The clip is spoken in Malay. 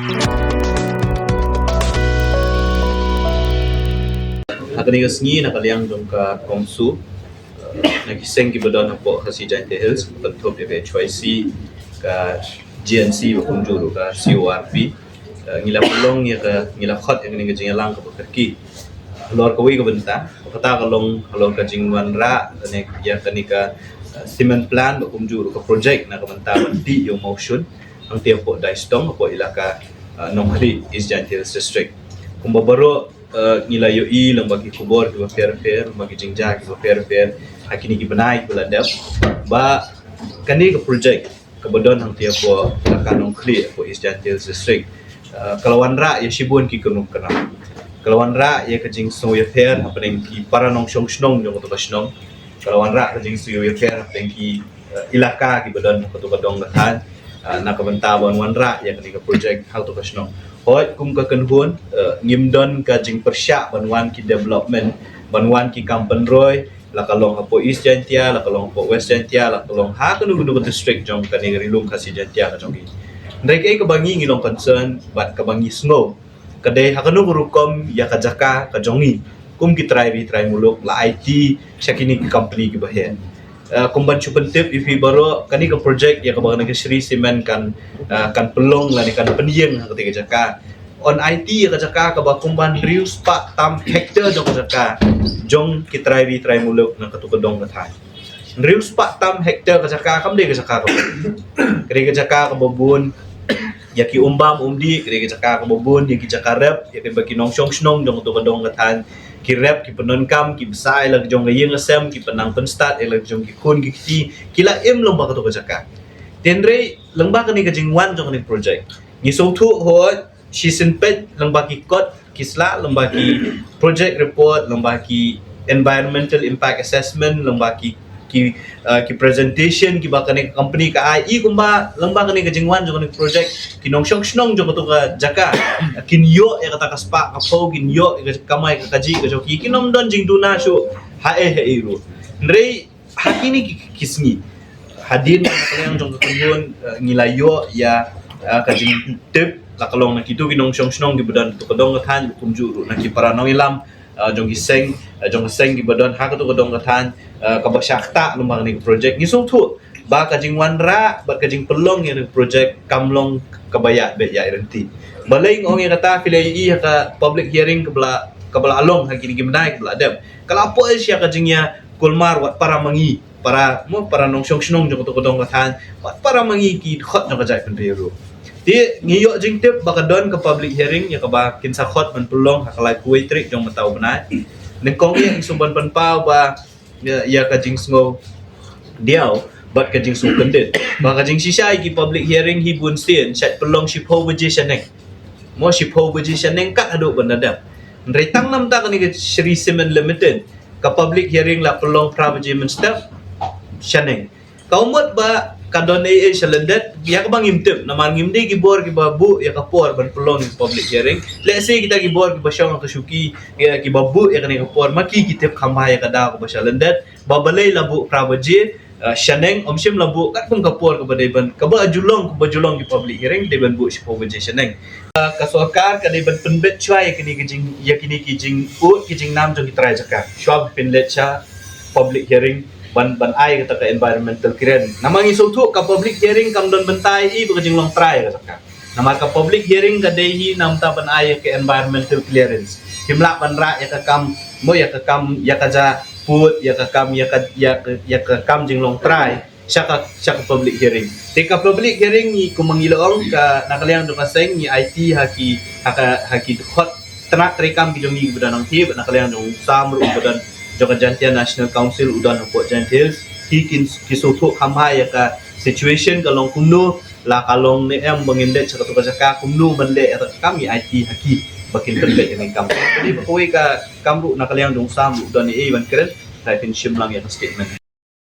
Hakani kasngi nakaliang dong ka Kongsu nagiseng gibadon po kasi Giant Hills bentuk HYC ka GNC bakunjuru ka CORP ngila pulong ya ka ngila khot yang ni kajing lang ka bekerki lor kawi ka benta kata kalong halong ka jingwan ra ne ya kanika cement plan bakunjuru ka project na ka benta di yung motion ang tiap po daistong po ilaka Nonghali East Giant Hills District kumbabaro ngila yoi lang bagi kubor ki fair bagi jingja ki fair hakini ki banai ki ladap ba kani ka project kabodon hang tia po kanong kli po East Giant Hills District kalawan ra ya shibun ki kunung kana kalawan ra ya kajing so ya fair hapeng ki para nong shong snong jong to kasnong kalawan ra kajing so ya fair hapeng ki ilaka ki bodon ko to kadong lathan nakabantawan wanra ya kani ka project how to kasnong hoi kum ka kanhun ngimdon ka jing persya banwan ki development banwan ki kampan roy la kalong apo East Jantia la kalong apo West Jantia la kalong ha kanu gudu district jong kani rilung kasi Jantia ka jong gi ndai kai ka bangi ngilong concern bat ka bangi snow kadai ha kanu gurukom ya ka jaka ka jongi kum ki try muluk la IT syakini ki company ki bahen kumban cupentip ifi baro kani ka project ya ka bang Sri Cement kan pelong la ni kan peniyeng ketika jaka on IT ya ka jaka ka ba kumban rius pak tam hektar jong ka jaka jong ki try muluk na katukodong ka thai rius pak tam hektar ka jaka kam de ka jaka ka jaka ka babun ya ki umbam umdi ka jaka ka babun ya ki jaka rep ya ki baki nong shong snong jong katukodong ka than ki rep ki penon kam ki besai lag jong gayeng asem ki penang pen start lag jong ki kun ki ti kila em lomba ka to ka jaka tenre lomba ka ni ka jingwan jong ni project ni so thu ho shi sin pet lomba ki kot kisla lomba ki project report lomba ki environmental impact assessment lomba ki presentation ki ba kani company ka ai kumba lomba kani ka jingwan jong ni project kinong shong snong jong to ka jaka kinyo e kata kaspa apo kinyo e kamay ka kaji ka joki kinom don jing duna shu hae ru nrei hakini kisngi hadin kalian jong kunbun ngilayo ya ka jing tip la kalong na kitu kinong shong snong di badan to kadong kan kumjuru na ki para nong ilam jong seng di badan ha ka to kadong kan kabasyakta lumang ni project ni so thu ba kajing wanra ba kajing pelong ni project kamlong kabayat be ya irenti balai ngong yang kata pilai ka public hearing kabla along hagi ni gimnai kabla dem kalapo siya kajingnya kulmar wat para mangi para nong syong snong jong to kodong kathan wat para mangi ki khot jong kajai penderu ti ngiyo jing tip ba kadon ka public hearing ya ka ba kinsa khot man pelong hakalai kuai trik jong matau benai nengkong yang sumban penpau ba ya kajing sngo diao bat kajing su kendit ba kajing sisai ki public hearing hi bun stien chat pelong ship ho beji shaneng mo ship ho beji shaneng kat adu bandada retang nam ta kani Sri Cement Limited ka public hearing la pelong prabaji menstep shaneng kaumot ba kadon ai shalendet ya ka bang imtip naman ngimde ki bor ki babu ya ka por ban pelong public hearing let's say kita ki bor ki basyong ka shuki ya ki babu ya kani ka por maki ki tip khambaya ka da ka bashalendet babalay labu prabaji shaneng omshim labu kat pun ka por ka badai ban ka ba julong ki public hearing de ban bu shipo baje shaneng ka sokar ka de ban penbet chwai kini ki jing nam jong ki try jaka shwab pinlet cha public hearing ban ai kata ka environmental clearance namang isutu ka public hearing kam don bentai I ba jing long try ka saka nama ka public hearing ka dehi nam ta ban ai ka environmental clearance himla ban ra ya ka kam mo ya ka kam ya ka ja put ya ka kam ya ka kam jing long try syaka public hearing tika public hearing ni kumangilong ka nakaliang do kaseng ni IT haki hot tanak rekam ki jongi bedanang tib nakaliang dong samru bedan Joka Jantia National Council udan po Giant Hills hikin kisutu kamay ka situation kalong kumno la kalong ni em bangindet sa katuka jaka kumno banle at kami IT haki bakin terlet yang kam jadi bakoi ka kamru nakaliang dong samru udan ni ewan keren type in shim lang ya statement